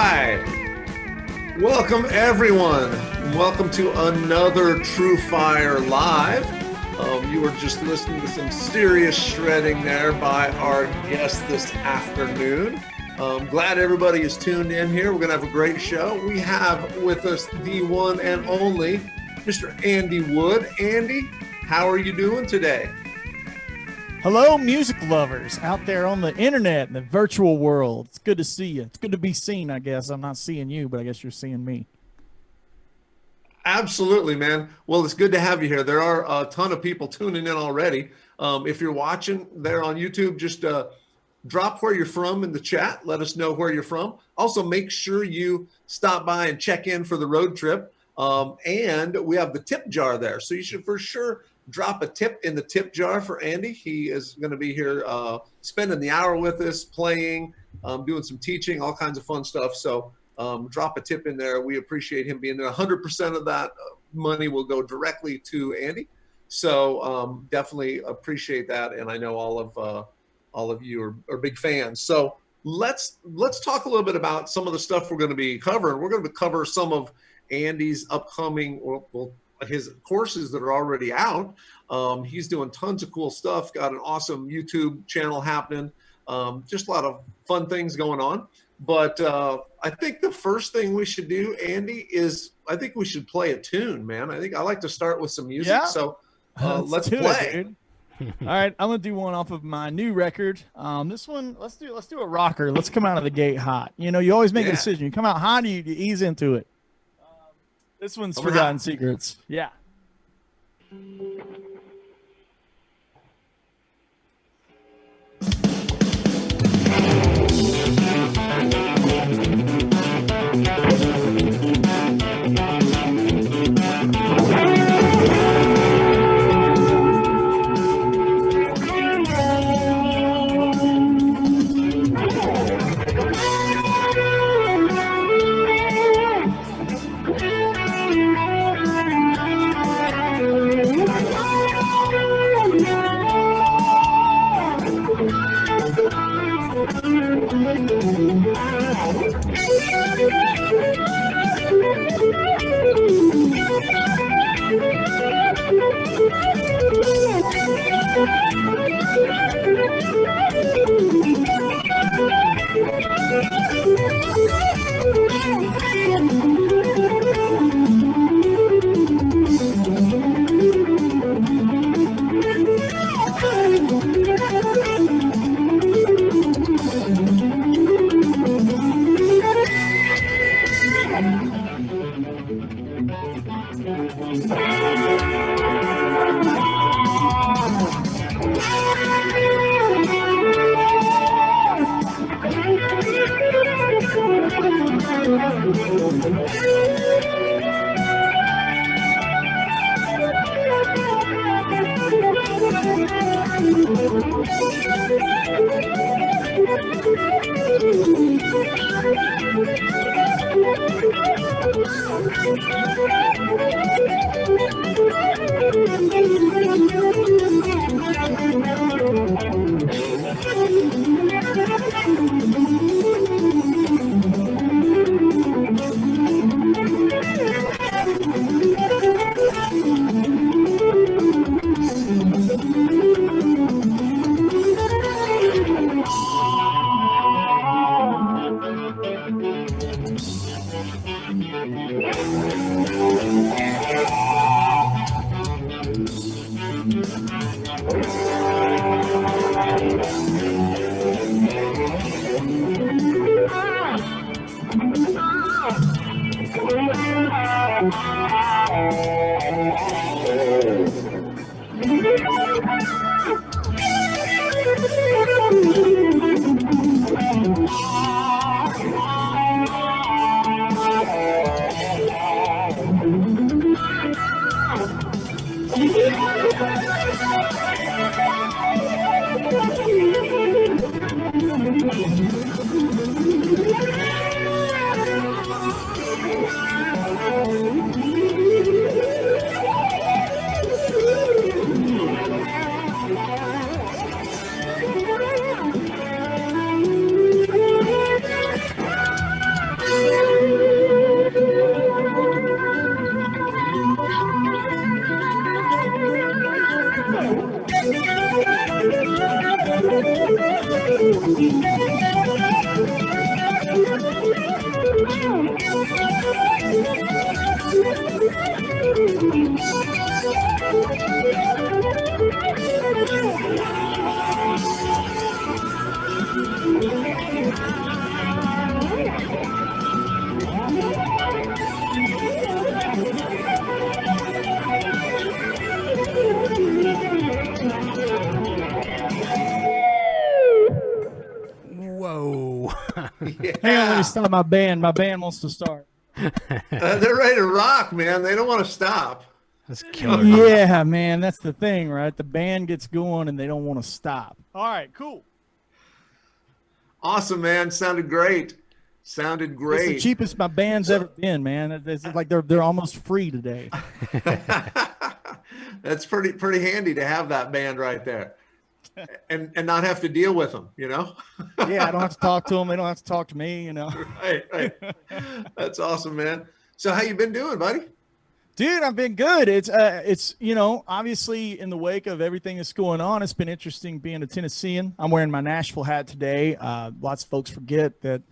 right. Welcome, everyone. Welcome to another TrueFire Live. You were just listening to some serious shredding there by our guest this afternoon. Glad everybody is tuned in here. We're going to have a great show. We have with us the one and only Mr. Andy Wood. Andy, how are you doing today? Hello, music lovers out there on the internet and the virtual world. It's good to see you. It's good to be seen, I guess. I'm not seeing you, but I guess you're seeing me. Absolutely, man. Well, it's good to have you here. There are a ton of people tuning in already. If you're watching there on YouTube, just drop where you're from in the chat. Let us know where you're from. Also, make sure you stop by and check in for the road trip. And we have the tip jar there. So you should for sure drop a tip in the tip jar for Andy. He is going to be here spending the hour with us, playing, doing some teaching, all kinds of fun stuff. So drop a tip in there. We appreciate him being there. 100% of that money will go directly to Andy. So definitely appreciate that. And I know all of you are big fans. So let's talk a little bit about some of the stuff we're going to be covering. We're going to cover some of Andy's upcoming, his courses that are already out. He's doing tons of cool stuff, got an awesome YouTube channel happening, just a lot of fun things going on. But I think the first thing we should do, Andy, is I think we should play a tune, man. I like to start with some music. Yeah. So let's play. All right, I'm gonna do one off of my new record. This one, let's do a rocker. Let's come out of the gate hot. You know, you always make a decision. You come out hot, or you ease into it. This one's Forgotten Secrets. Yeah. Whoa. Yeah. Hang on, let me stop my band. My band wants to start. They're ready to rock, man. They don't want to stop. That's killer. Yeah, man, that's the thing, right? The band gets going and they don't want to stop. All right, cool. Awesome, man. Sounded great. Sounded great. It's the cheapest my band's ever been, man. It's like they're almost free today. That's pretty handy to have that band right there, and not have to deal with them. You know. Yeah, I don't have to talk to them. They don't have to talk to me. You know. Right. That's awesome, man. So how you been doing, buddy? Dude, I've been good. It's you know, obviously in the wake of everything that's going on, it's been interesting being a Tennessean. I'm wearing my Nashville hat today. Lots of folks forget that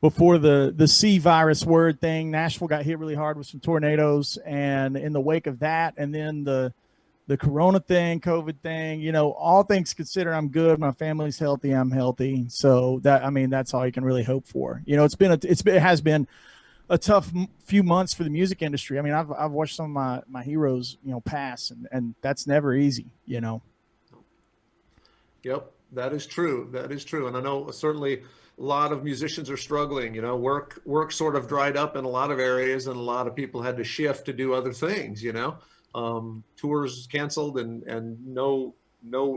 before the C virus word thing, Nashville got hit really hard with some tornadoes, and in the wake of that, and then the Corona thing, COVID thing, you know, all things considered, I'm good. My family's healthy. I'm healthy. So that's all you can really hope for. You know, it has been a tough few months for the music industry. I mean, I've watched some of my heroes, you know, pass, and that's never easy, you know. Yep, that is true. That is true. And I know certainly a lot of musicians are struggling. You know, work sort of dried up in a lot of areas, and a lot of people had to shift to do other things. You know, tours canceled, and no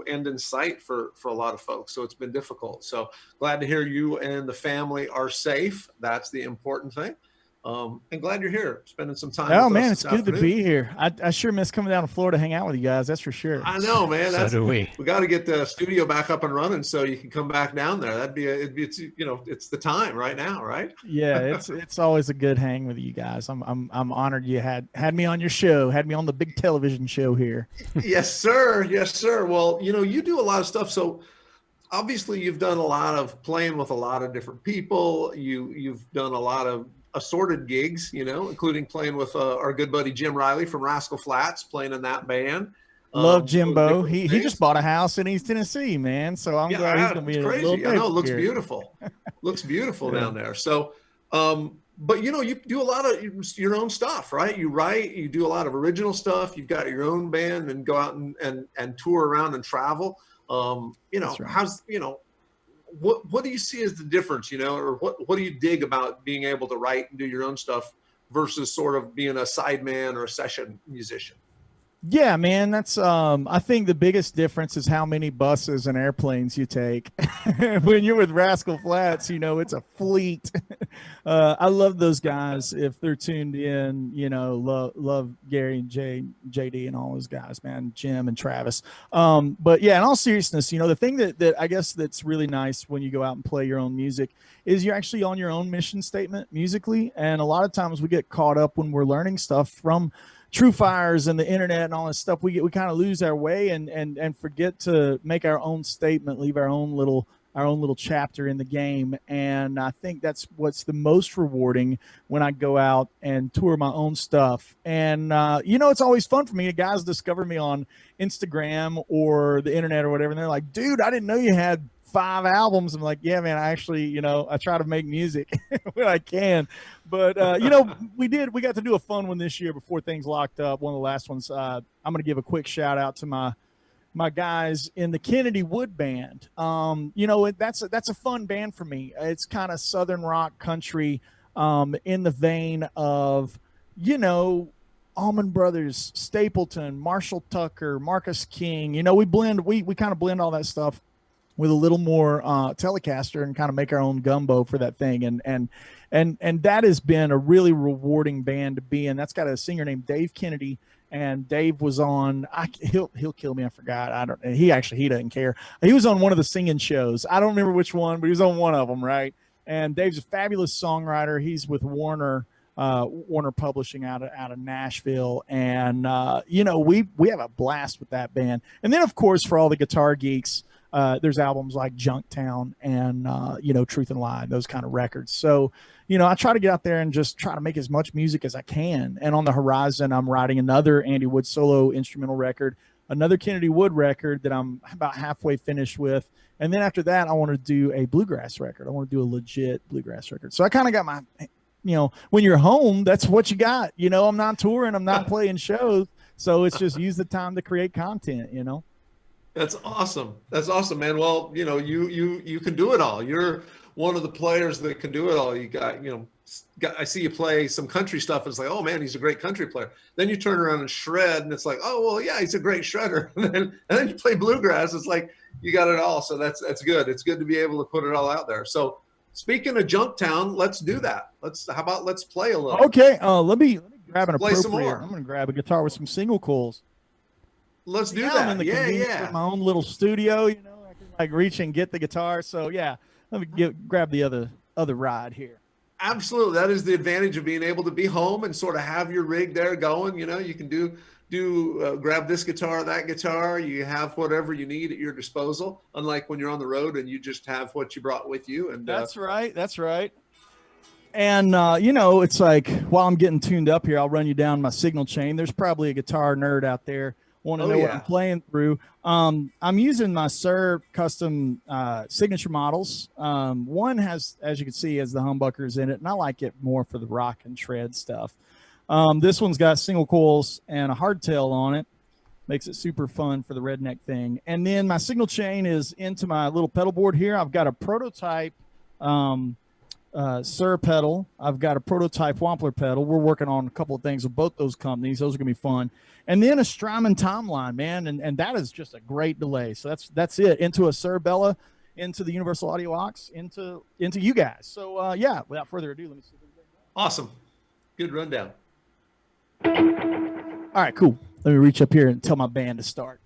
end in sight for a lot of folks. So it's been difficult. So glad to hear you and the family are safe. That's the important thing. And glad you're here, spending some time. Oh with man, us it's this good afternoon. to be here. I sure miss coming down to Florida to hang out with you guys. That's for sure. I know, man. So do we. We got to get the studio back up and running so you can come back down there. It's you know, it's the time right now, right? Yeah, it's always a good hang with you guys. I'm honored you had me on your show, had me on the big television show here. Yes, sir. Yes, sir. Well, you know, you do a lot of stuff. So obviously you've done a lot of playing with a lot of different people. You've done a lot of assorted gigs, you know, including playing with our good buddy Jim Riley from Rascal Flatts, playing in that band. Love Jimbo. different He things. just bought a house in East Tennessee, man. So I'm glad he's gonna be it's a crazy. little I know, it looks here. beautiful. Looks beautiful Yeah. down there. So, but you know, you do a lot of your own stuff, right? You write, you do a lot of original stuff. You've got your own band and go out and tour around and travel. You know, That's right. how's, you know, what do you see as the difference, you know, or what do you dig about being able to write and do your own stuff versus sort of being a sideman or a session musician? Yeah, man, that's I think the biggest difference is how many buses and airplanes you take. When you're with Rascal Flatts, you know, it's a fleet. I love those guys if they're tuned in, you know, love Gary and JD and all those guys, man, Jim and Travis. But yeah, in all seriousness, you know, the thing that I guess that's really nice when you go out and play your own music is you're actually on your own mission statement musically. And a lot of times we get caught up when we're learning stuff from TrueFires and the internet and all this stuff. We kind of lose our way and forget to make our own statement, leave our own little chapter in the game. And I think that's what's the most rewarding when I go out and tour my own stuff. And you know, it's always fun for me. Guys discover me on Instagram or the internet or whatever, and they're like, "Dude, I didn't know you had 5 albums." I'm like, "Yeah, man, I actually, you know, I try to make music when I can." But you know, we got to do a fun one this year before things locked up. One of the last ones. I'm going to give a quick shout out to my guys in the Kennedy Wood Band. You know, that's a fun band for me. It's kind of Southern rock country, in the vein of, you know, Allman Brothers, Stapleton, Marshall Tucker, Marcus King. You know, we kind of blend all that stuff with a little more Telecaster and kind of make our own gumbo for that thing. And that has been a really rewarding band to be in. That's got a singer named Dave Kennedy, and Dave was on, he'll kill me. I forgot. He doesn't care. He was on one of the singing shows. I don't remember which one, but he was on one of them. Right. And Dave's a fabulous songwriter. He's with Warner Publishing out of Nashville. And, you know, we have a blast with that band. And then of course, for all the guitar geeks, there's albums like Junktown and you know, Truth and Lie, those kind of records. So, you know, I try to get out there and just try to make as much music as I can. And on the horizon, I'm writing another Andy Wood solo instrumental record, another Kennedy Wood record that I'm about halfway finished with. And then after that, I want to do a bluegrass record. I want to do a legit bluegrass record. So I kind of got my, you know, when you're home, that's what you got. You know, I'm not touring, I'm not playing shows. So it's just use the time to create content, you know. That's awesome. That's awesome, man. Well, you know, you can do it all. You're one of the players that can do it all. You got, you know, I see you play some country stuff. It's like, oh man, he's a great country player. Then you turn around and shred, and it's like, oh well, yeah, he's a great shredder. And then you play bluegrass. It's like you got it all. So that's good. It's good to be able to put it all out there. So speaking of Junktown, let's do that. How about let's play a little? Okay. Let me grab an play some appropriate. more. I'm gonna grab a guitar with some single coils. Let's do I'm that. in the Yeah, convenience yeah. of my own little studio. You know, I can like reach and get the guitar. So yeah, let me grab the other ride here. Absolutely. That is the advantage of being able to be home and sort of have your rig there going. You know, you can grab this guitar, that guitar. You have whatever you need at your disposal, unlike when you're on the road and you just have what you brought with you. And That's right. That's right. And, you know, it's like while I'm getting tuned up here, I'll run you down my signal chain. There's probably a guitar nerd out there want to know what I'm playing through. I'm using my Sir custom signature models. One has, as you can see, has the humbuckers in it, and I like it more for the rock and shred stuff. This one's got single coils and a hardtail on it. Makes it super fun for the redneck thing. And then my signal chain is into my little pedal board here. I've got a prototype Sir pedal. I've got a prototype Wampler pedal. We're working on a couple of things with both those companies. Those are gonna be fun. And then a Strymon timeline, man, and that is just a great delay. So that's it. Into a Sir Bella, into the Universal Audio Aux, into you guys. So yeah, without further ado, let me see. Awesome. Good rundown. All right, cool. Let me reach up here and tell my band to start.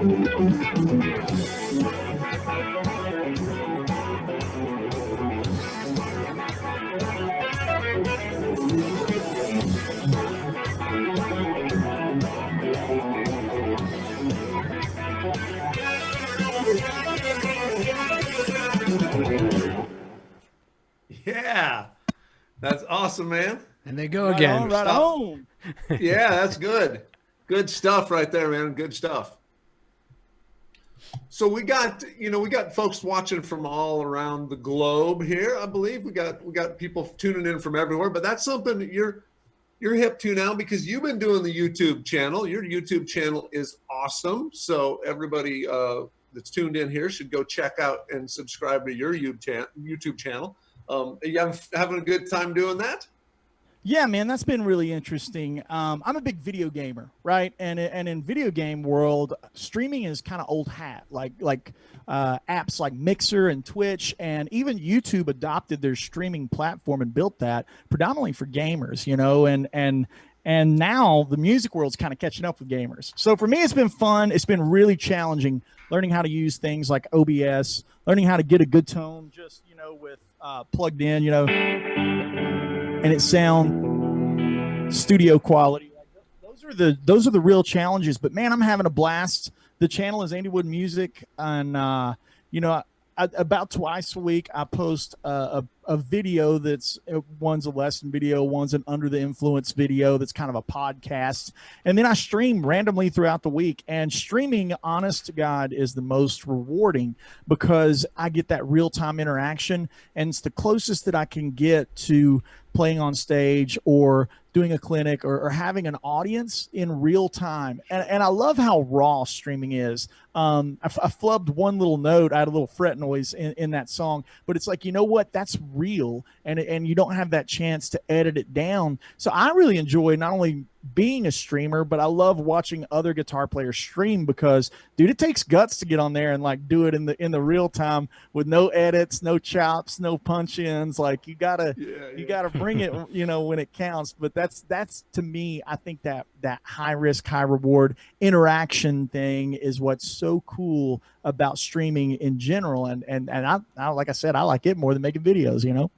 Yeah, that's awesome, man. And they go again. Right on. Yeah, that's good. Good stuff right there, man. Good stuff. So we got folks watching from all around the globe here. I believe we got people tuning in from everywhere, but that's something that you're hip to now because you've been doing the YouTube channel. Your YouTube channel is awesome. So everybody that's tuned in here should go check out and subscribe to your YouTube channel. Are you having a good time doing that? Yeah, man, that's been really interesting. I'm a big video gamer, right? And in video game world, streaming is kind of old hat. Like apps like Mixer and Twitch, and even YouTube adopted their streaming platform and built that predominantly for gamers, you know. And now the music world's kind of catching up with gamers. So for me, it's been fun. It's been really challenging learning how to use things like OBS, learning how to get a good tone, just with plugged in, and it sound studio quality. Those are the real challenges. But man, I'm having a blast. The channel is Andy Wood Music, and about twice a week I post a video that's one's a lesson video, one's an under the influence video that's kind of a podcast, and then I stream randomly throughout the week. And streaming, honest to God, is the most rewarding because I get that real-time interaction, and it's the closest that I can get to playing on stage or doing a clinic or having an audience in real time. And I love how raw streaming is. I flubbed one little note. I had a little fret noise in that song, but it's like, you know what? That's real. And you don't have that chance to edit it down. So I really enjoy not only being a streamer, but I love watching other guitar players stream because, dude, it takes guts to get on there and like do it in the real time with no edits, no chops, no punch ins. Like you gotta bring it, when it counts. But that's to me, I think that high risk, high reward interaction thing is what's so cool about streaming in general. And I like I said, I like it more than making videos,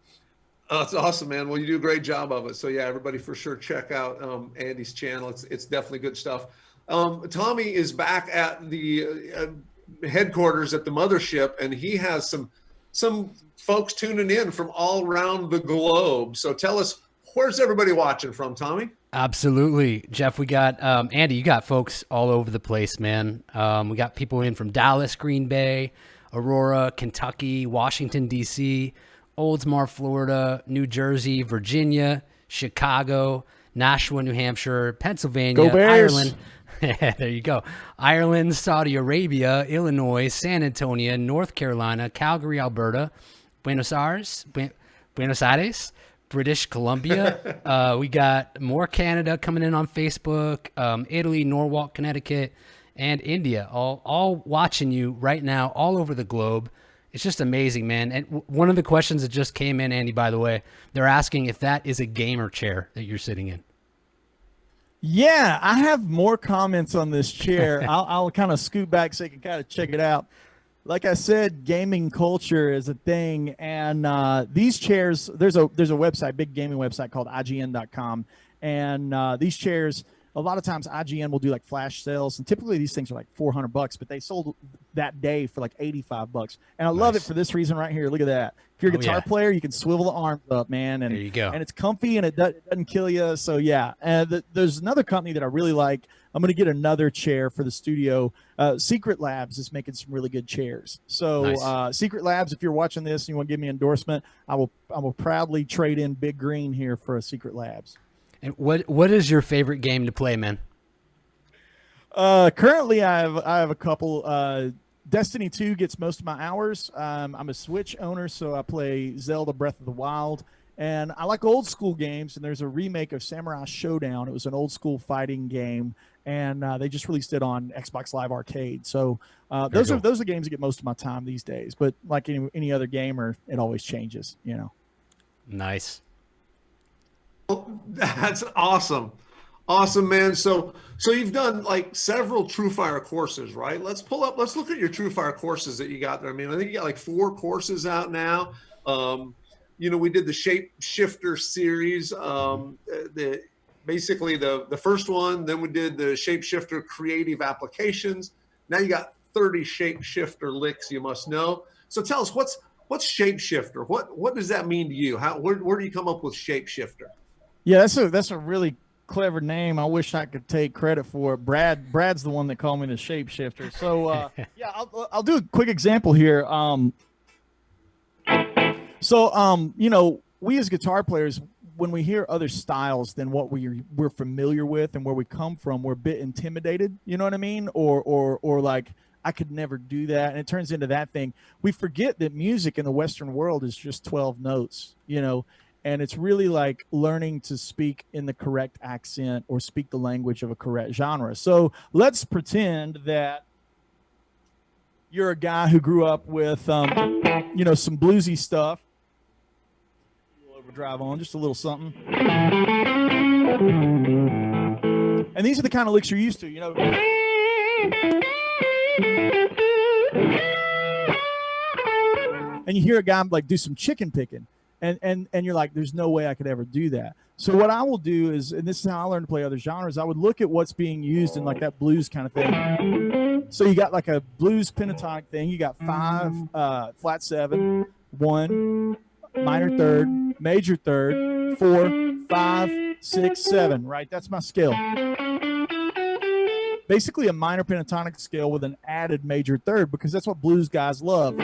Oh, it's awesome, man. Well, you do a great job of it. So yeah, everybody for sure check out Andy's channel. It's definitely good stuff. Tommy is back at the headquarters at the mothership, and he has some folks tuning in from all around the globe. So tell us, where's everybody watching from, Tommy? Absolutely, Jeff. We got Andy. You got folks all over the place, man. We got people in from Dallas, Green Bay, Aurora, Kentucky, Washington D.C., Oldsmar, Florida, New Jersey, Virginia, Chicago, Nashua, New Hampshire, Pennsylvania, Go Bears. Ireland. There you go. Ireland, Saudi Arabia, Illinois, San Antonio, North Carolina, Calgary, Alberta, Buenos Aires, British Columbia. We got more Canada coming in on Facebook, Italy, Norwalk, Connecticut, and India, all watching you right now all over the globe. It's just amazing, man. And one of the questions that just came in, Andy, by the way, they're asking if that is a gamer chair that you're sitting in. Yeah, I have more comments on this chair. I'll kind of scoot back so you can kind of check it out. Like I said, gaming culture is a thing, and these chairs, there's a website, big gaming website called IGN.com, and these chairs, a lot of times IGN will do like flash sales, and typically these things are like $400, but they sold that day for like $85. And I love it for this reason right here. Look at that. If you're a guitar player, you can swivel the arms up, man. And there you go. And it's comfy and it doesn't kill you. So yeah. And there's another company that I really like. I'm going to get another chair for the studio. Secret Labs is making some really good chairs. So Secret Labs, if you're watching this and you want to give me an endorsement, I will proudly trade in Big Green here for a Secret Labs. And what is your favorite game to play, man? Currently, I have a couple. Destiny 2 gets most of my hours. I'm a Switch owner, so I play Zelda Breath of the Wild. And I like old school games, and there's a remake of Samurai Showdown. It was an old school fighting game, and they just released it on Xbox Live Arcade. So those are the games that get most of my time these days. But like any other gamer, it always changes, Nice. That's awesome. Awesome, man. So you've done like several TrueFire courses, right? Let's look at your TrueFire courses that you got there. I mean, I think you got like 4 courses out now. We did the Shapeshifter series, basically the first one, then we did the Shapeshifter creative applications. Now you got 30 Shapeshifter licks you must know. So tell us, what's Shapeshifter? What does that mean to you? Where do you come up with Shapeshifter? Yeah, that's a really clever name. I wish I could take credit for it. Brad's the one that called me the Shapeshifter. So yeah, I'll do a quick example here. We as guitar players, when we hear other styles than what we're familiar with and where we come from, we're a bit intimidated. You know what I mean? Or like, I could never do that, and it turns into that thing. We forget that music in the Western world is just 12 notes. And it's really like learning to speak in the correct accent or speak the language of a correct genre. So let's pretend that you're a guy who grew up with, some bluesy stuff. We'll overdrive on just a little something. And these are the kind of licks you're used to, And you hear a guy like do some chicken picking. And you're like, there's no way I could ever do that. So what I will do is, and this is how I learned to play other genres, I would look at what's being used in like that blues kind of thing. So you got like a blues pentatonic thing. You got 5 flat 7, 1 minor third, major third, 4, 5, 6, 7. Right, that's my scale. Basically a minor pentatonic scale with an added major third, because that's what blues guys love.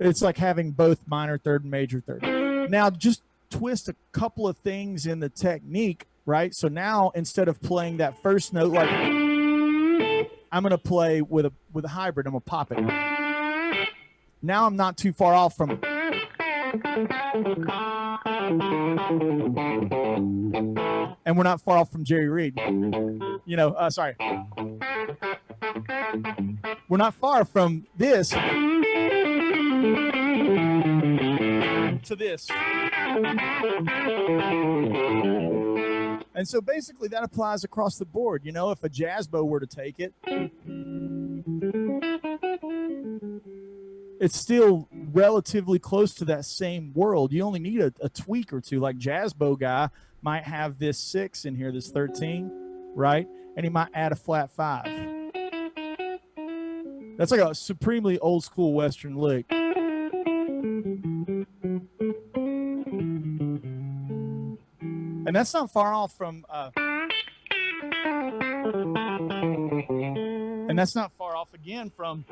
It's like having both minor third and major third. Now, just twist a couple of things in the technique, right? So now, instead of playing that first note, like I'm going to play with a hybrid. I'm going to pop it. Now I'm not too far off from it. And we're not far off from Jerry Reed. Sorry. We're not far from this to this. And so basically that applies across the board. If a jazz bow were to take it, it's still relatively close to that same world. You only need a tweak or two. Like jazz bow guy might have this 6 in here, this 13, right? And he might add a flat 5. That's like a supremely old school Western lick. And that's not far off from, and that's not far off again from,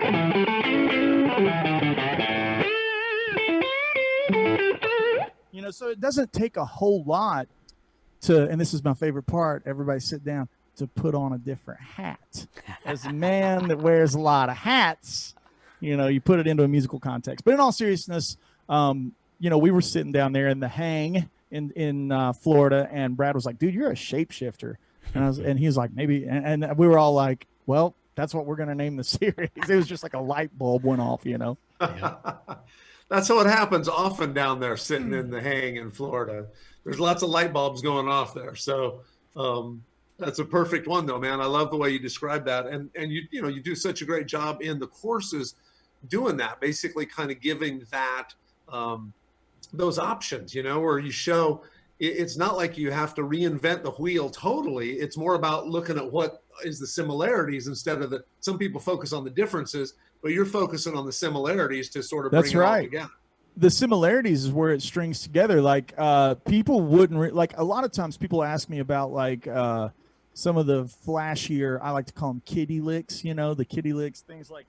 so it doesn't take a whole lot to, and this is my favorite part, everybody sit down, to put on a different hat. As a man that wears a lot of hats, you put it into a musical context. But in all seriousness, we were sitting down there in the hang in Florida, and Brad was like, dude, you're a shapeshifter. And he was like, maybe. And we were all like, well, that's what we're going to name the series. It was just like a light bulb went off, Yeah. That's what happens often down there sitting in the hang in Florida. There's lots of light bulbs going off there. So that's a perfect one, though, man. I love the way you describe that. And you do such a great job in the courses doing that, basically kind of giving that those options, where you show it's not like you have to reinvent the wheel totally. It's more about looking at what is the similarities instead of some people focus on the differences, but you're focusing on the similarities to sort of bring it all together. The similarities is where it strings together. Like people wouldn't like a lot of times people ask me about like some of the flashier, I like to call them kiddie licks, the kiddie licks, things like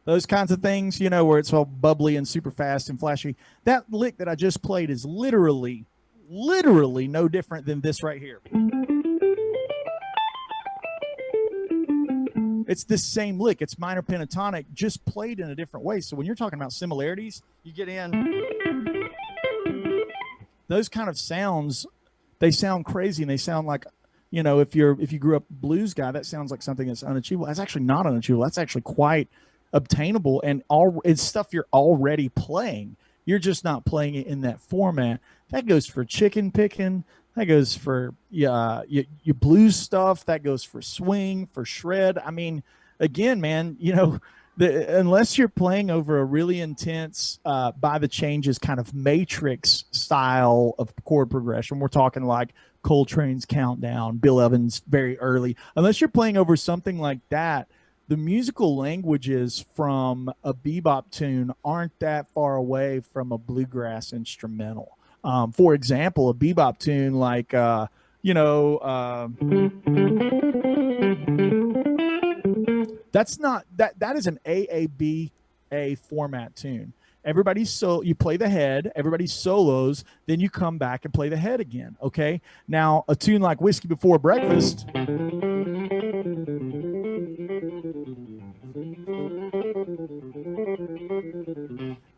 those kinds of things, where it's all bubbly and super fast and flashy. That lick that I just played is literally no different than this right here. It's the same lick. It's minor pentatonic, just played in a different way. So when you're talking about similarities, you get in those kind of sounds. They sound crazy, and they sound like, if you grew up a blues guy, that sounds like something that's unachievable. That's actually not unachievable. That's actually quite obtainable, and it's stuff you're already playing. You're just not playing it in that format. That goes for chicken picking. That goes for your blues stuff. That goes for swing, for shred. I mean, again, man, unless you're playing over a really intense, by the changes kind of matrix style of chord progression, we're talking like Coltrane's Countdown, Bill Evans' very early. Unless you're playing over something like that, the musical languages from a bebop tune aren't that far away from a bluegrass instrumental. For example, a bebop tune like, that's not that is an AABA format tune. You play the head, everybody solos, then you come back and play the head again. Okay. Now a tune like Whiskey Before Breakfast.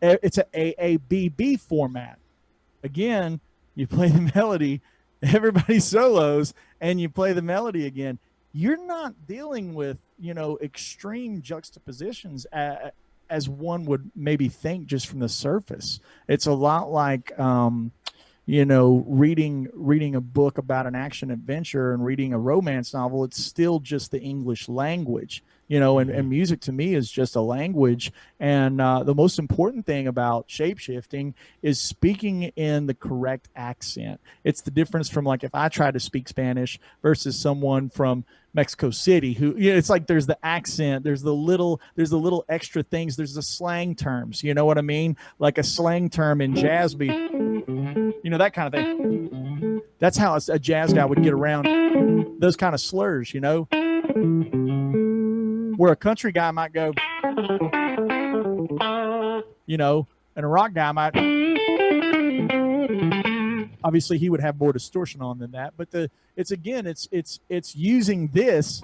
It's an AABB format. Again, you play the melody, everybody solos, and you play the melody again. You're not dealing with, extreme juxtapositions as one would maybe think just from the surface. It's a lot like, reading a book about an action adventure and reading a romance novel. It's still just the English language. And music to me is just a language. And the most important thing about shapeshifting is speaking in the correct accent. It's the difference from like if I try to speak Spanish versus someone from Mexico City who, it's like there's the accent, there's the little extra things, there's the slang terms. You know what I mean? Like a slang term in jazz be, that kind of thing. That's how a jazz guy would get around those kind of slurs, where a country guy might go, and a rock guy might, obviously he would have more distortion on than that, but it's using this,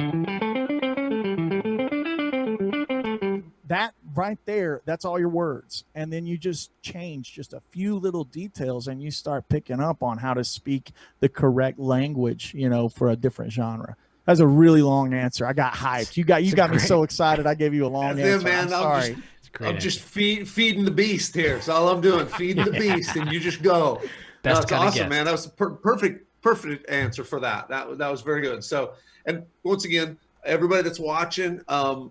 that right there, that's all your words. And then you just change just a few little details and you start picking up on how to speak the correct language, for a different genre. That's a really long answer. I got hyped. You got me so excited. I gave you a long answer. Man. I'm sorry. I'm just feeding the beast here. That's all I'm doing. Feeding the beast, and you just go. That's awesome, man. That was a perfect answer for that. That was very good. So, and once again, everybody that's watching,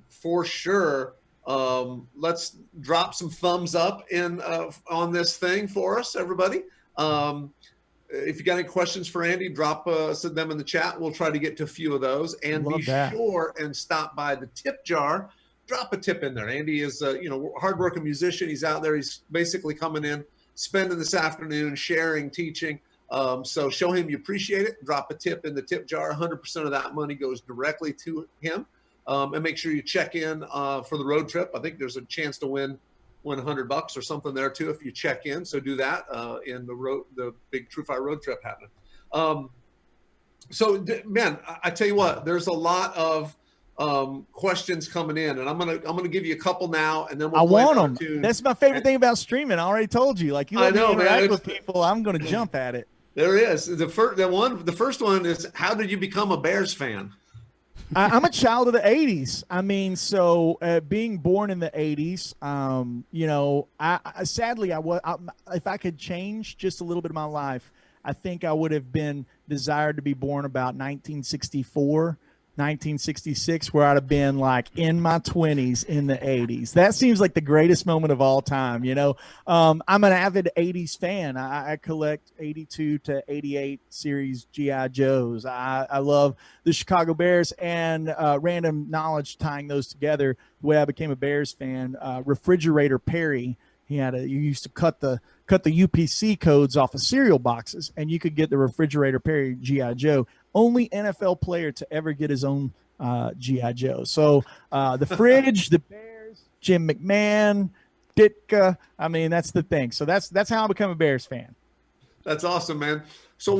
for sure, let's drop some thumbs up on this thing for us, everybody. If you got any questions for Andy, drop them in the chat. We'll try to get to a few of those. And be sure and stop by the tip jar. Drop a tip in there. Andy is a hardworking musician. He's out there. He's basically coming in, spending this afternoon, sharing, teaching. So show him you appreciate it. Drop a tip in the tip jar. 100% of that money goes directly to him. And make sure you check in for the road trip. I think there's a chance to win $100 or something there too if you check in. So do that in the big TrueFire road trip happening. So man, I tell you what, there's a lot of questions coming in, and I'm gonna give you a couple now, and then we'll want them. Tune. That's my favorite thing about streaming. I already told you. Like, you let me interact with people, I'm gonna jump at it. There is the first one is, how did you become a Bears fan? I'm a child of the 80s. I mean, so being born in the 80s, I sadly, if I could change just a little bit of my life, I think I would have been desired to be born about 1964, 1966, where I'd have been like in my 20s in the 80s. That seems like the greatest moment of all time. I'm an avid 80s fan. I collect 82 to 88 series G.I. Joes. I love the Chicago Bears, and random knowledge tying those together. The way I became a Bears fan, Refrigerator Perry, you used to cut the UPC codes off of cereal boxes, and you could get the Refrigerator Perry G.I. Joe. Only NFL player to ever get his own G.I. Joe. So the fridge, the Bears, Jim McMahon, Ditka. I mean, that's the thing. So that's how I become a Bears fan. That's awesome, man. So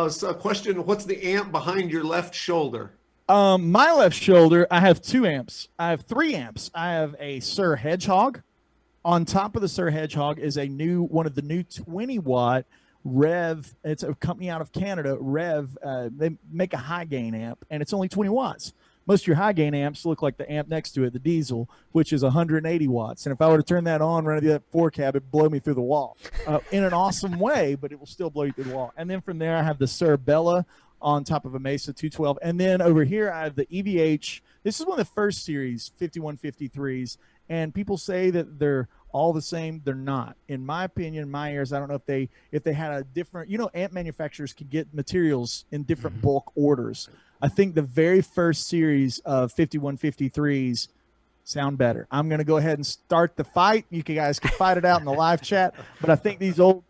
so a question, what's the amp behind your left shoulder? My left shoulder, I have 2 amps. I have 3 amps. I have a Sir Hedgehog. On top of the Sir Hedgehog is one of the new 20-watt Rev. It's a company out of Canada, Rev. They make a high gain amp, and it's only 20 watts. most of your high gain amps look like the amp next to it, the diesel, which is 180 watts. And if I were to turn that on, run that 4 cab, it'd blow me through the wall in an awesome way, but it will still blow you through the wall. And then from there, I have the Cerebella on top of a Mesa 212. And then over here, I have the EVH. This is one of the first series 5153s. And people say that they're all the same. They're not. In my opinion, my ears, I don't know if they had a different, amp manufacturers can get materials in different bulk orders. I think the very first series of 5153s sound better. I'm going to go ahead and start the fight. You guys can fight it out in the live chat, but I think these old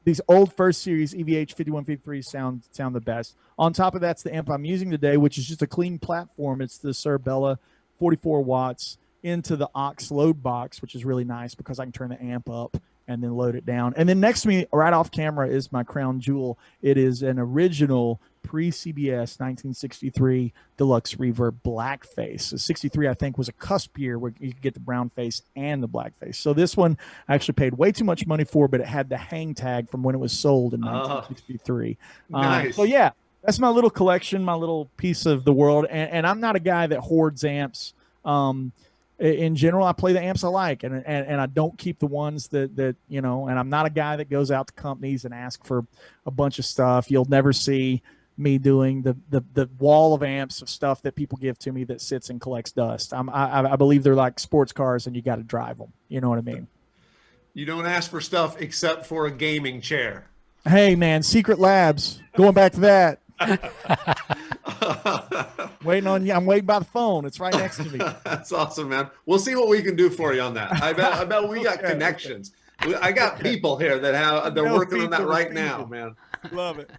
first series EVH 5153s sound the best. On top of that's the amp I'm using today, which is just a clean platform. It's the Cerebella 44 watts into the aux load box, which is really nice because I can turn the amp up and then load it down. And then next to me, right off camera, is my crown jewel. It is an original pre-CBS 1963 deluxe reverb blackface. So 63, I think, was a cusp year where you could get the brown face and the blackface. So this one I actually paid way too much money for, but it had the hang tag from when it was sold in 1963. Nice. So yeah, that's my little collection, my little piece of the world. And I'm not a guy that hoards amps. In general, I play the amps I like, and I don't keep the ones that and I'm not a guy that goes out to companies and ask for a bunch of stuff. You'll never see me doing the wall of amps of stuff that people give to me that sits and collects dust. I believe they're like sports cars, and you got to drive them. You know what I mean? You don't ask for stuff except for a gaming chair. Hey, man, Secret Labs. Going back to that. Waiting on you. I'm waiting by the phone. It's right next to me. That's awesome, man. We'll see what we can do for you on that. I bet we got connections. I got people here that they're working on that right now, man. Love it.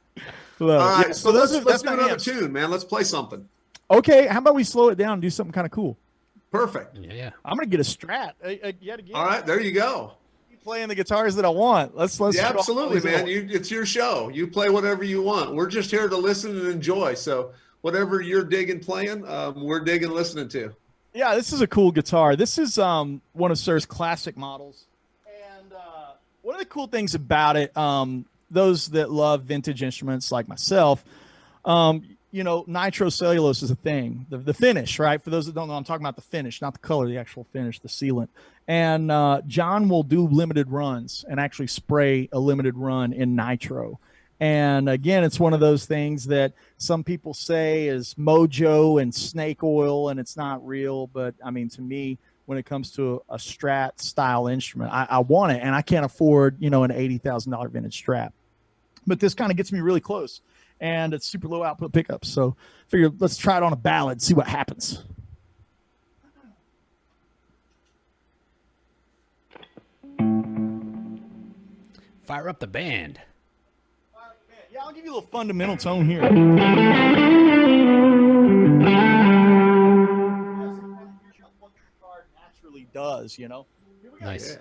All right, yeah, so let's do another tune, man. Let's play something. Okay, how about we slow it down and do something kind of cool? Perfect. Yeah. I'm gonna get a Strat yet again. All right, there you go. Playing the guitars that I want. Let's yeah, absolutely, man. It's your show. You play whatever you want. We're just here to listen and enjoy. So whatever you're digging playing, we're digging listening to. Yeah, this is a cool guitar. This is one of Sir's classic models. And one of the cool things about it, those that love vintage instruments like myself, nitrocellulose is a thing. The finish, right? For those that don't know, I'm talking about the finish, not the color, the actual finish, the sealant. And John will do limited runs and actually spray a limited run in nitro. And again, it's one of those things that some people say is mojo and snake oil, and it's not real. But I mean, to me, when it comes to a Strat style instrument, I want it, and I can't afford, an $80,000 vintage Strat. But this kind of gets me really close, and it's super low output pickups. So figure let's try it on a ballad, see what happens. Fire up the band. Yeah, I'll give you a little fundamental tone here. Naturally does, Nice. Yeah.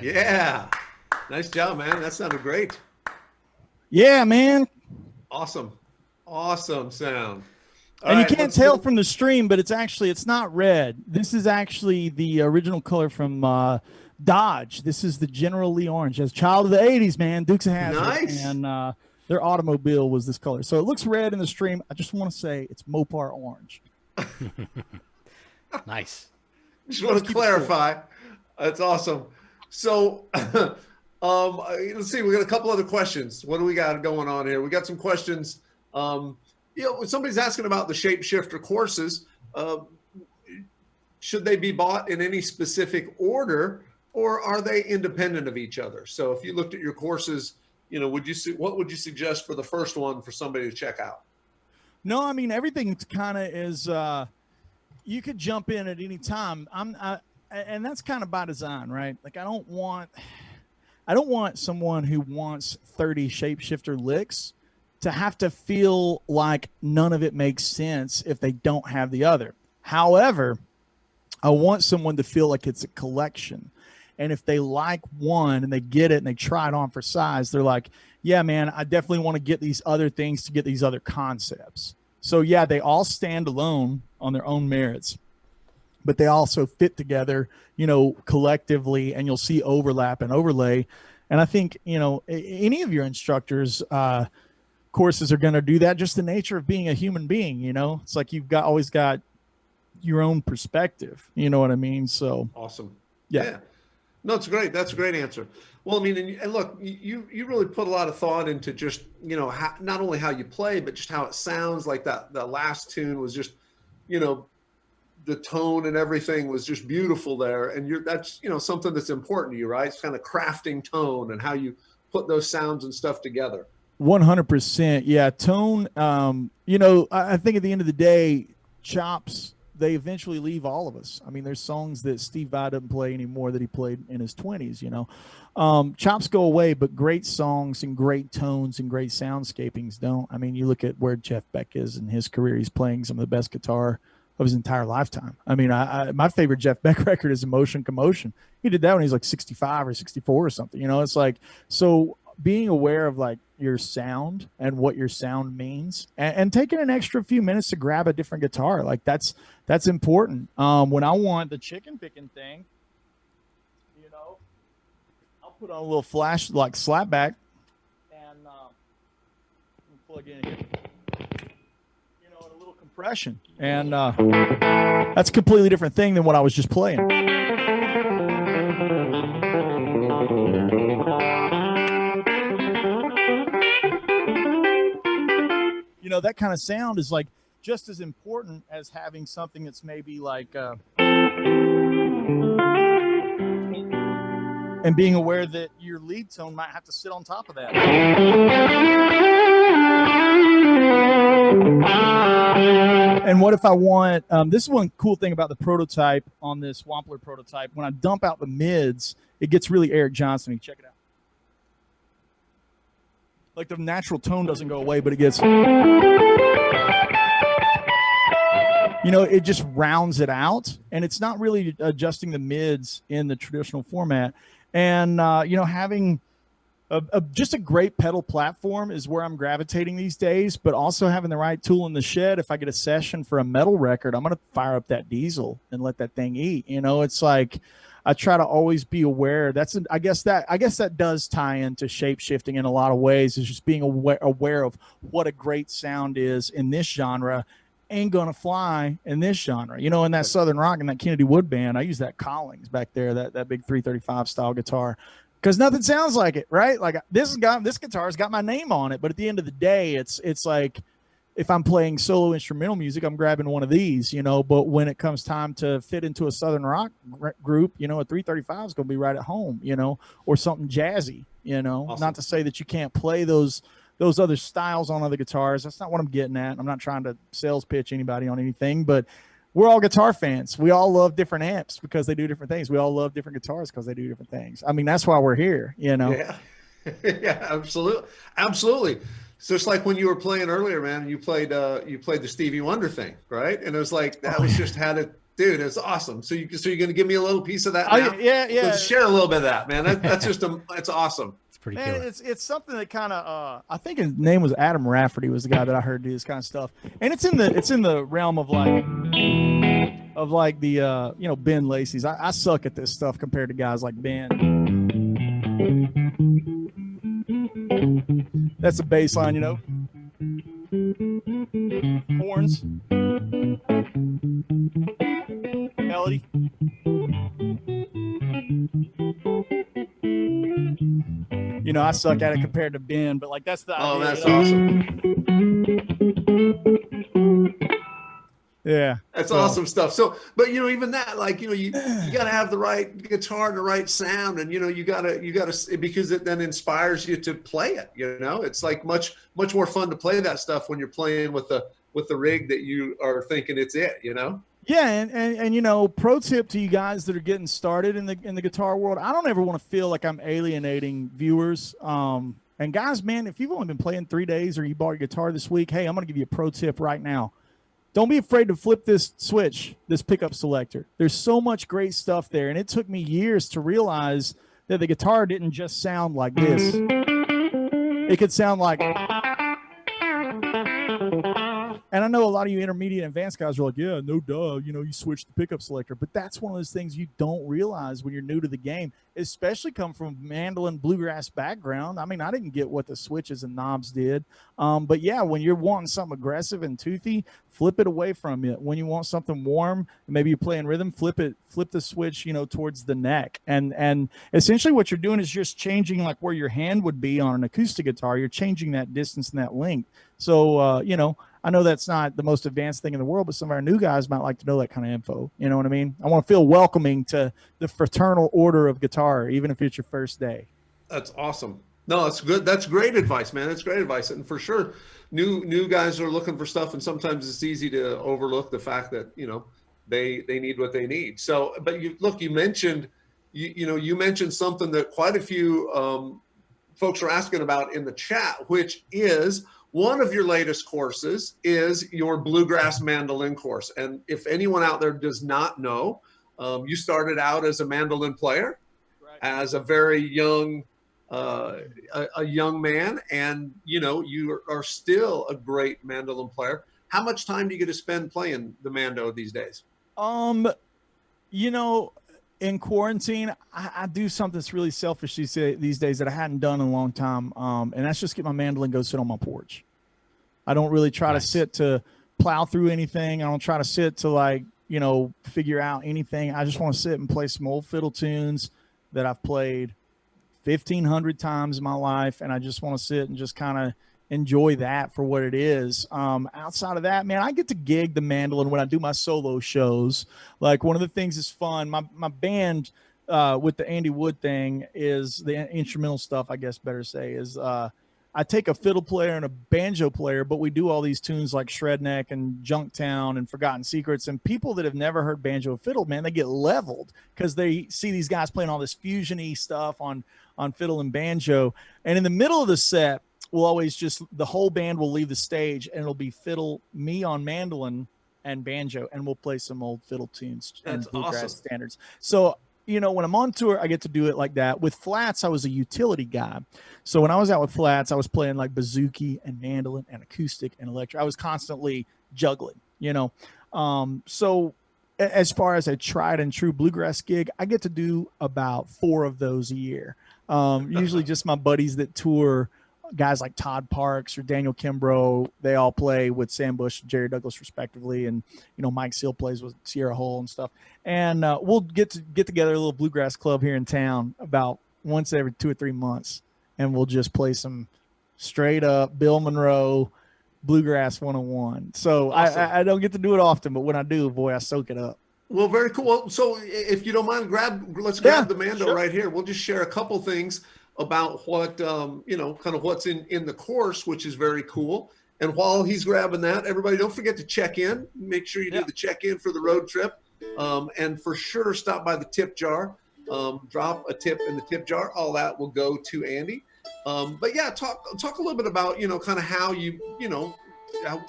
Yeah. Nice job, man. That sounded great. Yeah, man. Awesome. Awesome sound. All and right, you can't tell from the stream, but it's not red. This is actually the original color from Dodge. This is the General Lee orange. As child of the 80s, man, Dukes of Hazzard. Nice. And their automobile was this color. So it looks red in the stream. I just want to say it's Mopar orange. Nice. Just want to clarify. That's awesome. So let's see. We got a couple other questions. What do we got going on here? We got some questions. Somebody's asking about the Shapeshifter courses. Should they be bought in any specific order, or are they independent of each other? So if you looked at your courses, what would you suggest for the first one for somebody to check out? No, I mean, everything kind of is, you could jump in at any time. And that's kind of by design, right? Like I don't want someone who wants 30 Shapeshifter licks to have to feel like none of it makes sense if they don't have the other. However, I want someone to feel like it's a collection. And if they like one and they get it and they try it on for size, they're like, yeah, man, I definitely want to get these other things to get these other concepts. So yeah, they all stand alone on their own merits, but they also fit together, collectively, and you'll see overlap and overlay. And I think, any of your instructors, courses are going to do that. Just the nature of being a human being, it's like you've always got your own perspective. You know what I mean? So awesome. Yeah. No, it's great. That's a great answer. Well, I mean, and look, you really put a lot of thought into just, not only how you play, but just how it sounds. Like the last tune was just, the tone and everything was just beautiful there. And that's, something that's important to you, right? It's kind of crafting tone and how you put those sounds and stuff together. 100%. Yeah. Tone. I think at the end of the day, chops, they eventually leave all of us. I mean, there's songs that Steve Vai doesn't play anymore that he played in his 20s, chops go away, but great songs and great tones and great soundscapings don't. I mean, you look at where Jeff Beck is in his career, he's playing some of the best guitar of his entire lifetime. I mean, my favorite Jeff Beck record is Emotion Commotion. He did that when he was like 65 or 64 or something, it's like, so being aware of like your sound and what your sound means, and taking an extra few minutes to grab a different guitar, like that's important. When I want the chicken picking thing, I'll put on a little flash like slapback and plug in here, and a little compression, and that's a completely different thing than what I was just playing. That kind of sound is like just as important as having something that's maybe like and being aware that your lead tone might have to sit on top of that. And what if I want this is one cool thing about the prototype on this Wampler prototype. When I dump out the mids, it gets really Eric Johnson-y. Check it out. Like the natural tone doesn't go away, but it gets, it just rounds it out, and it's not really adjusting the mids in the traditional format. And, having just a great pedal platform is where I'm gravitating these days, but also having the right tool in the shed. If I get a session for a metal record, I'm going to fire up that diesel and let that thing eat. It's like I try to always be aware. I guess that does tie into shape shifting in a lot of ways, is just being aware of what a great sound is in this genre ain't gonna fly in this genre. In that Southern Rock and that Kennedy Wood band, I use that Collings back there, that big 335 style guitar, because nothing sounds like it, right? Like this guitar's got my name on it, but at the end of the day, it's like if I'm playing solo instrumental music, I'm grabbing one of these, but when it comes time to fit into a Southern Rock group, a 335 is going to be right at home, or something jazzy, Awesome. Not to say that you can't play those other styles on other guitars. That's not what I'm getting at. I'm not trying to sales pitch anybody on anything, but we're all guitar fans. We all love different amps because they do different things. We all love different guitars because they do different things. I mean, that's why we're here, Yeah, yeah, absolutely. Absolutely. So it's like when you were playing earlier, man, you played the Stevie Wonder thing, right? And it was like, that was just how to, dude, it's awesome. So you're going to give me a little piece of that now? Yeah. So share a little bit of that, man. That's it's awesome. Pretty Man, it's something that kind of I think his name was Adam Rafferty, was the guy that I heard do this kind of stuff, and it's in the realm of like the Ben Lacey's. I suck at this stuff compared to guys like Ben. That's a bass line, horns, melody. I suck at it compared to Ben, but like that's the idea. Oh, that's awesome. Yeah, that's awesome stuff. So, but even that, like you got to have the right guitar and the right sound, and you got to because it then inspires you to play it. It's like much more fun to play that stuff when you're playing with the rig that you are thinking it's it. Yeah, and pro tip to you guys that are getting started in the guitar world, I don't ever want to feel like I'm alienating viewers. And guys, man, if you've only been playing 3 days or you bought your guitar this week, hey, I'm going to give you a pro tip right now. Don't be afraid to flip this switch, this pickup selector. There's so much great stuff there, and it took me years to realize that the guitar didn't just sound like this. It could sound like... And I know a lot of you intermediate and advanced guys are like, yeah, no duh, you switch the pickup selector. But that's one of those things you don't realize when you're new to the game, especially come from a mandolin bluegrass background. I mean, I didn't get what the switches and knobs did. But yeah, when you're wanting something aggressive and toothy, flip it away from it. When you want something warm, maybe you're playing rhythm, flip the switch, towards the neck. And essentially what you're doing is just changing like where your hand would be on an acoustic guitar. You're changing that distance and that length. So, I know that's not the most advanced thing in the world, but some of our new guys might like to know that kind of info. You know what I mean? I want to feel welcoming to the fraternal order of guitar, even if it's your first day. That's awesome. No, that's good. That's great advice, man. That's great advice. And for sure, new guys are looking for stuff, and sometimes it's easy to overlook the fact that, they need what they need. So, but you mentioned, you mentioned something that quite a few folks are asking about in the chat, which is, one of your latest courses is your bluegrass mandolin course. And if anyone out there does not know, you started out as a mandolin player, right, as a very young, a young man, and you are still a great mandolin player. How much time do you get to spend playing the mando these days? In quarantine, I do something that's really selfish these days that I hadn't done in a long time. And that's just get my mandolin, go sit on my porch. I don't really try to sit to plow through anything. I don't try to sit to figure out anything. I just want to sit and play some old fiddle tunes that I've played 1,500 times in my life. And I just want to sit and just kind of enjoy that for what it is. Outside of that, man, I get to gig the mandolin when I do my solo shows. Like, one of the things that's fun, my band with the Andy Wood thing is the instrumental stuff, I guess better say, is I take a fiddle player and a banjo player, but we do all these tunes like Shredneck and Junktown and Forgotten Secrets, and people that have never heard banjo or fiddle, man, they get leveled because they see these guys playing all this fusion-y stuff on fiddle and banjo. And in the middle of the set, we'll always the whole band will leave the stage, and it'll be fiddle, me on mandolin and banjo, and we'll play some old fiddle tunes and bluegrass standards. So you know, when I'm on tour, I get to do it like that. With flats, I was a utility guy. So when I was out with flats, I was playing like bouzouki and mandolin and acoustic and electric. I was constantly juggling, you know. So as far as a tried and true bluegrass gig, I get to do about 4 of those a year. Usually just my buddies that tour, guys like Todd Parks or Daniel Kimbrough. They all play with Sam Bush and Jerry Douglas respectively. And, you know, Mike Seal plays with Sierra Hull and stuff. And we'll get together a little bluegrass club here in town about once every 2 or 3 months. And we'll just play some straight up Bill Monroe bluegrass 101. So awesome. I don't get to do it often, but when I do, boy, I soak it up. Well, very cool. Well, so if you don't mind, let's grab the Mando right here. We'll just share a couple things about what, you know, kind of what's in the course, which is very cool. And while he's grabbing that, everybody don't forget to check in. Make sure you do the check-in for the road trip. And for sure, stop by the tip jar. Drop a tip in the tip jar. All that will go to Andy. But yeah, talk a little bit about, you know, kind of how you know,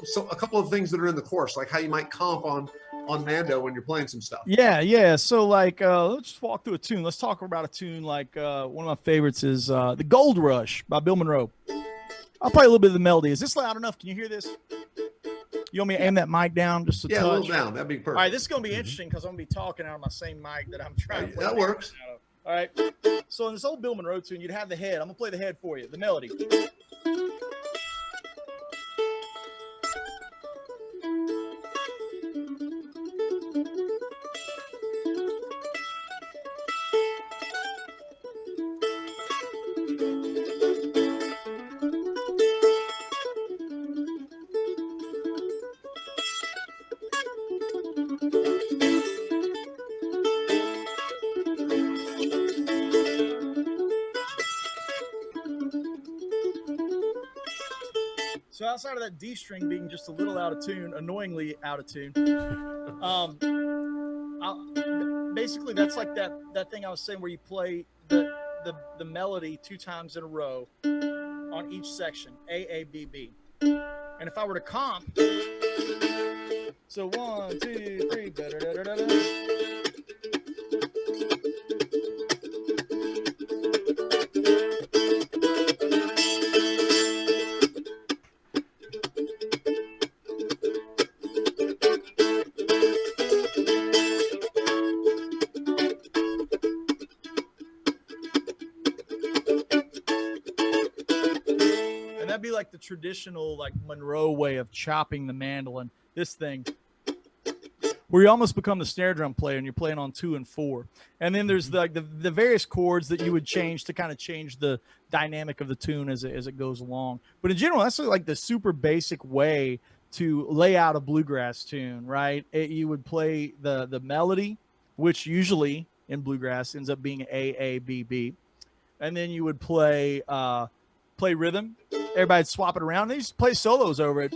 so a couple of things that are in the course, like how you might comp on Mando when you're playing some stuff. Yeah. So like, let's just walk through a tune. Let's talk about a tune like one of my favorites is The Gold Rush by Bill Monroe. I'll play a little bit of the melody. Is this loud enough? Can you hear this? You want me to aim that mic down just a touch? A little down. That'd be perfect. All right, this is going to be interesting because I'm going to be talking out of my same mic that I'm trying to play. That works. All right. So in this old Bill Monroe tune, you'd have the head. I'm going to play the head for you, the melody. So outside of that D string being just a little out of tune, annoyingly out of tune, basically that's like that thing I was saying where you play the melody 2 times in a row on each section, A, A, B, B. And if I were to comp, so 1, 2, 3, da da da da da. Be like the traditional like Monroe way of chopping the mandolin, this thing where you almost become the snare drum player and you're playing on 2 and 4, and then there's the various chords that you would change to kind of change the dynamic of the tune as it goes along. But in general, that's like the super basic way to lay out a bluegrass tune, right? You would play the melody, which usually in bluegrass ends up being A, A, B, B, and then you would play rhythm. Everybody'd swap it around. They just play solos over it.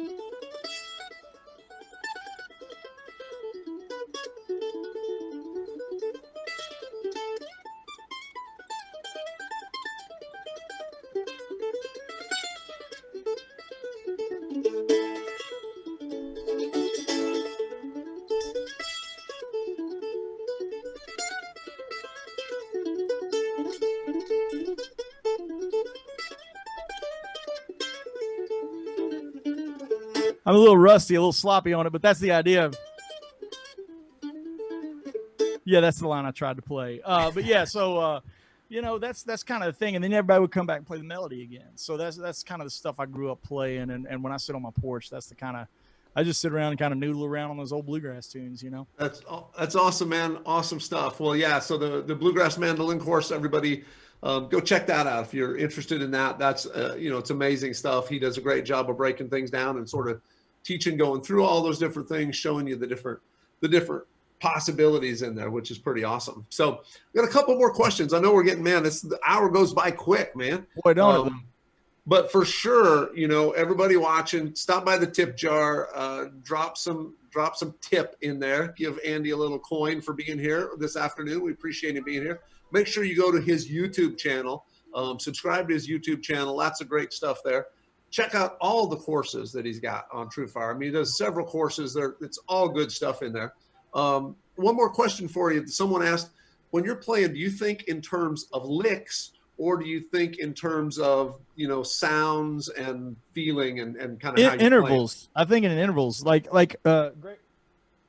I'm a little rusty, a little sloppy on it, but that's the idea. Yeah, that's the line I tried to play. But yeah, so you know, that's kind of the thing. And then everybody would come back and play the melody again. So that's kind of the stuff I grew up playing. And when I sit on my porch, that's the kind of, I just sit around and kind of noodle around on those old bluegrass tunes, you know. That's awesome, man. Awesome stuff. Well, yeah. So the bluegrass mandolin course, everybody. Go check that out if you're interested in that. That's you know, it's amazing stuff. He does a great job of breaking things down and sort of teaching, going through all those different things, showing you the different possibilities in there, which is pretty awesome. So we got a couple more questions. I know we're getting, man, the hour goes by quick, man. Boy, don't it? But for sure, you know, everybody watching, stop by the tip jar, drop some tip in there. Give Andy a little coin for being here this afternoon. We appreciate him being here. Make sure you go to his YouTube channel, subscribe to his YouTube channel. Lots of great stuff there. Check out all the courses that he's got on TrueFire. I mean, he does several courses there. It's all good stuff in there. One more question for you. Someone asked, when you're playing, do you think in terms of licks, or do you think in terms of, you know, sounds and feeling and kind of how you intervals? I think in intervals,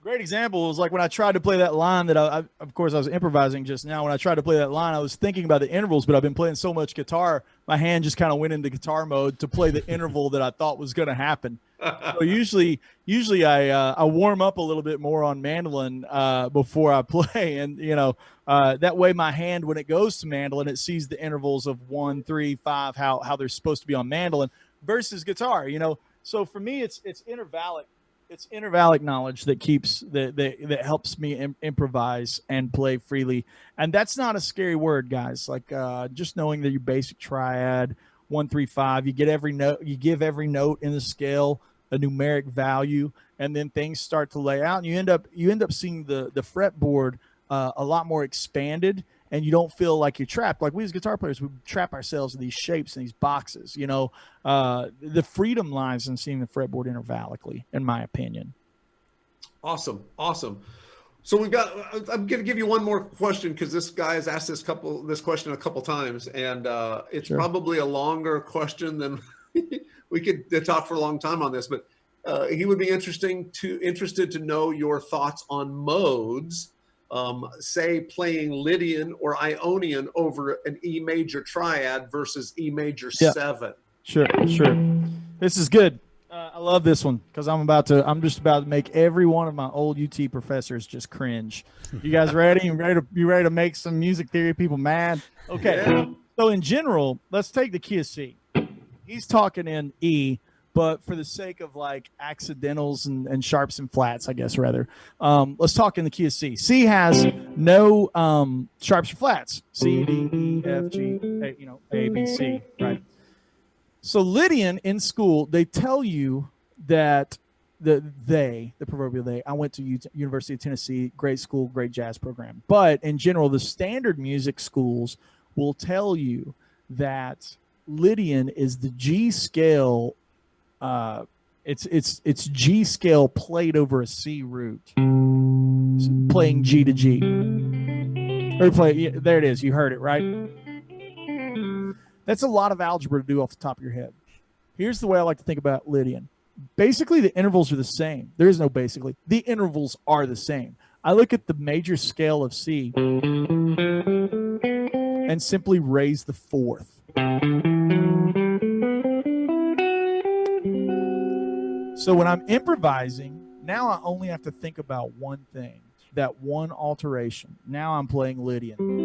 great example was like when I tried to play that line that of course I was improvising just now. When I tried to play that line, I was thinking about the intervals, but I've been playing so much guitar, my hand just kind of went into guitar mode to play the interval that I thought was going to happen. So usually I warm up a little bit more on mandolin before I play, and you know that way my hand, when it goes to mandolin, it sees the intervals of 1, 3, 5, how they're supposed to be on mandolin versus guitar. You know, so for me it's intervallic. It's intervallic knowledge that keeps that helps me improvise and play freely, and that's not a scary word, guys. Like just knowing that your basic triad 1, 3, 5, you get every note, you give every note in the scale a numeric value, and then things start to lay out, and you end up seeing the fretboard a lot more expanded, and you don't feel like you're trapped. Like we as guitar players, we trap ourselves in these shapes and these boxes. You know, the freedom lies in seeing the fretboard intervallically, in my opinion. Awesome. So we've got. I'm going to give you one more question because this guy has asked this question a couple times, and it's probably a longer question than we could talk for a long time on this. But he would be interested to know your thoughts on modes. Say playing Lydian or Ionian over an E major triad versus E major 7. Sure. This is good. I love this one because I'm just about to make every one of my old UT professors just cringe. You guys ready? You ready to make some music theory people mad? Okay. Yeah. So in general, let's take the key of C. He's talking in E, but for the sake of like accidentals and sharps and flats, I guess rather, let's talk in the key of C. C has no sharps or flats. C, D, E, F, G, A, B, C, right? So Lydian in school, they tell you that the proverbial they. I went to University of Tennessee, great school, great jazz program. But in general, the standard music schools will tell you that Lydian is the G scale. It's G scale played over a C root, playing G to G. There it is. You heard it, right? That's a lot of algebra to do off the top of your head. Here's the way I like to think about Lydian. Basically, the intervals are the same. There is no basically. The intervals are the same. I look at the major scale of C and simply raise the fourth. So when I'm improvising, now I only have to think about one thing, that one alteration. Now I'm playing Lydian.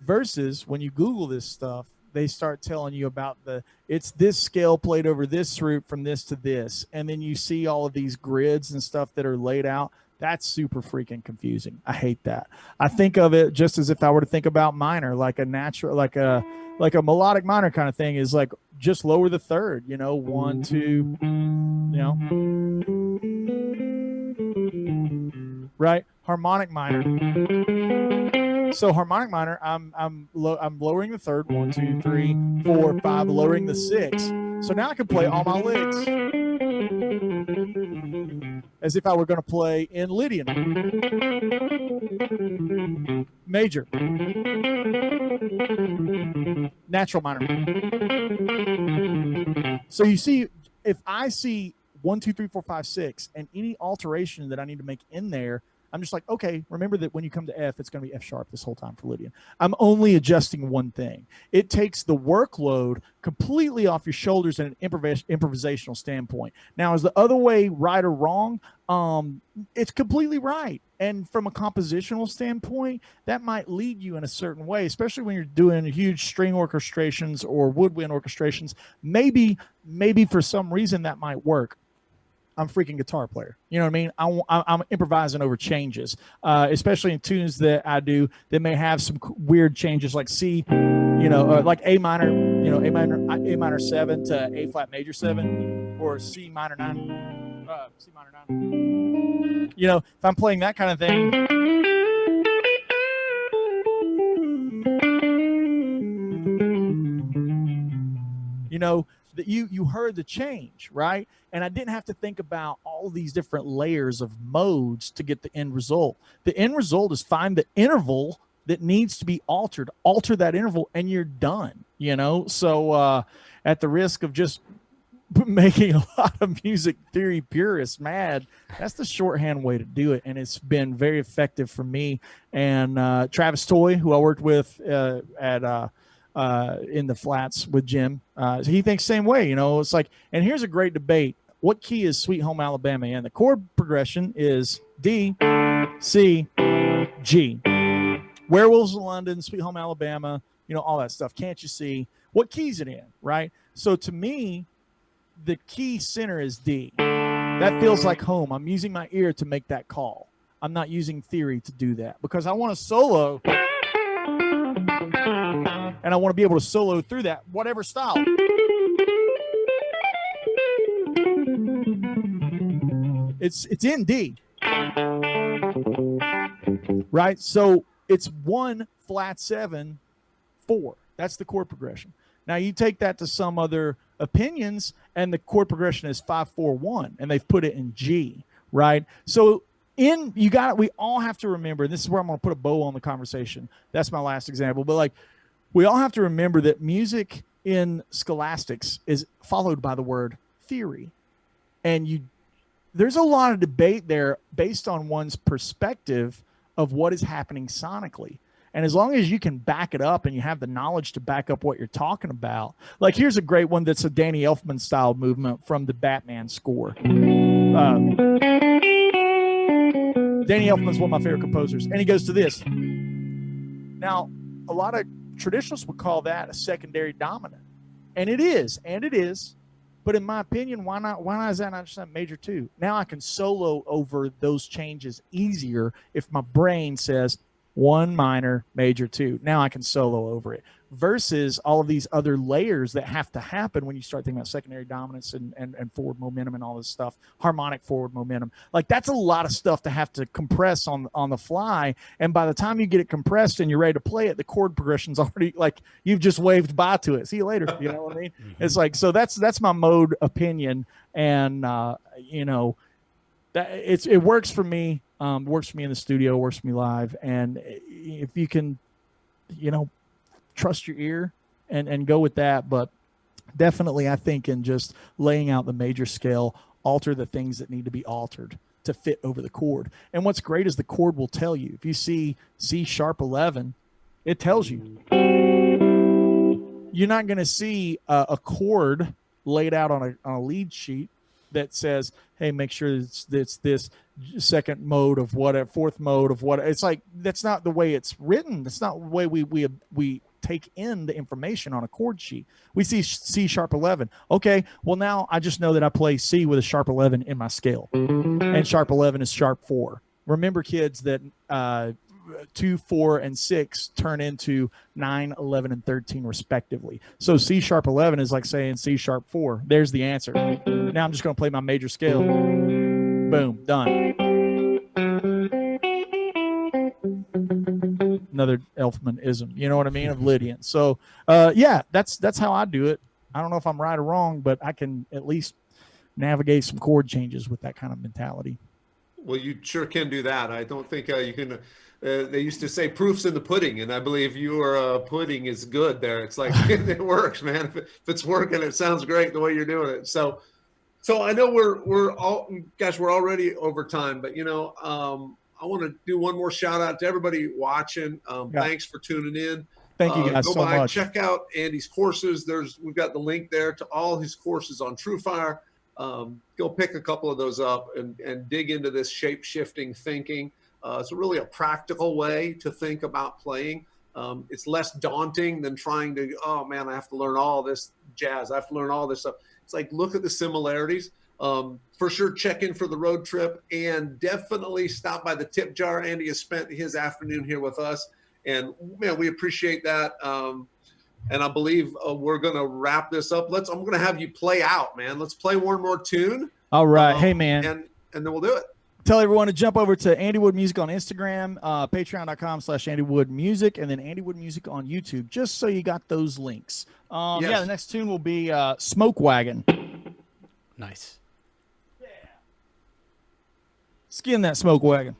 Versus when you Google this stuff, they start telling you about it's this scale played over this root from this to this. And then you see all of these grids and stuff that are laid out. That's super freaking confusing. I hate that. I think of it just as if I were to think about minor, like a natural, like a melodic minor kind of thing is like just lower the third, 1, 2, right? Harmonic minor. So harmonic minor, I'm lowering the third, 1, 2, 3, 4, 5, lowering the 6. So now I can play all my licks as if I were going to play in Lydian. Major. Natural minor. So you see, if I see 1, 2, 3, 4, 5, 6, and any alteration that I need to make in there, I'm just like, okay, remember that when you come to F, it's going to be F sharp this whole time for Lydian. I'm only adjusting one thing. It takes the workload completely off your shoulders in an improvisational standpoint. Now, is the other way right or wrong? It's completely right. And from a compositional standpoint, that might lead you in a certain way, especially when you're doing huge string orchestrations or woodwind orchestrations. Maybe for some reason that might work. I'm a freaking guitar player. You know what I mean? I'm improvising over changes, especially in tunes that I do that may have some weird changes like C, like A minor, A minor 7 to A flat major 7 or C minor 9, C minor 9. If I'm playing that kind of thing, that you heard the change, right? And I didn't have to think about all these different layers of modes to get the end result. The end result is find the interval that needs to be altered, alter that interval, and you're done, So at the risk of just making a lot of music theory purists mad, that's the shorthand way to do it, and it's been very effective for me. And Travis Toy, who I worked with at in the flats with Jim, he thinks same way. It's like, and here's a great debate: what key is Sweet Home Alabama in? The chord progression is D, C, G. Werewolves in London, Sweet Home Alabama, all that stuff. Can't you see what keys it in, right? So to me, the key center is D. That feels like home. I'm using my ear to make that call. I'm not using theory to do that because I want to solo, and I want to be able to solo through that, whatever style. It's in D, right? So it's 1 flat 7 4. That's the chord progression. Now you take that to some other opinions, and the chord progression is 5 4 1, and they've put it in G, right? So we all have to remember, and this is where I'm going to put a bow on the conversation. That's my last example, but we all have to remember that music in scholastics is followed by the word theory, and there's a lot of debate there based on one's perspective of what is happening sonically. And as long as you can back it up and you have the knowledge to back up what you're talking about, here's a great one that's a Danny Elfman style movement from the Batman score. Danny Elfman's one of my favorite composers, and he goes to this. Now, a lot of traditionalists would call that a secondary dominant, and it is. But in my opinion, why not is that not just a major 2? Now I can solo over those changes easier if my brain says 1 minor, major 2. Now I can solo over it versus all of these other layers that have to happen when you start thinking about secondary dominance and forward momentum and all this stuff, harmonic forward momentum. That's a lot of stuff to have to compress on the fly. And by the time you get it compressed and you're ready to play it, the chord progression's already you've just waved by to it. See you later. You know what I mean? It's so that's my mode opinion. And, that it works for me. Works for me in the studio, works for me live. And if you can, trust your ear and go with that. But definitely, I think in just laying out the major scale, alter the things that need to be altered to fit over the chord. And what's great is the chord will tell you. If you see C#11, it tells you. You're not going to see a chord laid out on a lead sheet that says, hey, make sure it's this second mode of whatever, fourth mode of what. It's that's not the way it's written. That's not the way we take in the information on a chord sheet. We see C#11. Okay, well now I just know that I play C with a #11 in my scale, and #11 is #4. Remember, kids, that 2, 4, and 6 turn into 9, 11, and 13 respectively. So C#11 is like saying C#4. There's the answer. Now I'm just going to play my major scale. Boom, done. Another Elfman-ism, you know what I mean, of Lydian. So, that's how I do it. I don't know if I'm right or wrong, but I can at least navigate some chord changes with that kind of mentality. Well, you sure can do that. I don't think you can. They used to say proof's in the pudding, and I believe your pudding is good there. It's it works, man. If it's working, it sounds great the way you're doing it. So I know we're already over time, but I want to do one more shout out to everybody watching. Thanks for tuning in. Thank you guys so much. Check out Andy's courses. We've got the link there to all his courses on TrueFire. Go pick a couple of those up and dig into this shape-shifting thinking. It's really a practical way to think about playing. It's less daunting than trying to, oh man, I have to learn all this jazz. I have to learn all this stuff. It's look at the similarities. For sure, check in for the road trip and definitely stop by the tip jar. Andy has spent his afternoon here with us, and man, we appreciate that. And I believe we're going to wrap this up. I'm going to have you play out, man. Let's play one more tune. All right. Hey, man. And then we'll do it. tell everyone to jump over to Andy Wood Music on Instagram, patreon.com/Andy Wood Music, and then Andy Wood Music on YouTube, just so you got those links. Yes. Yeah, the next tune will be Smoke Wagon. Nice. Yeah. Skin that Smoke Wagon.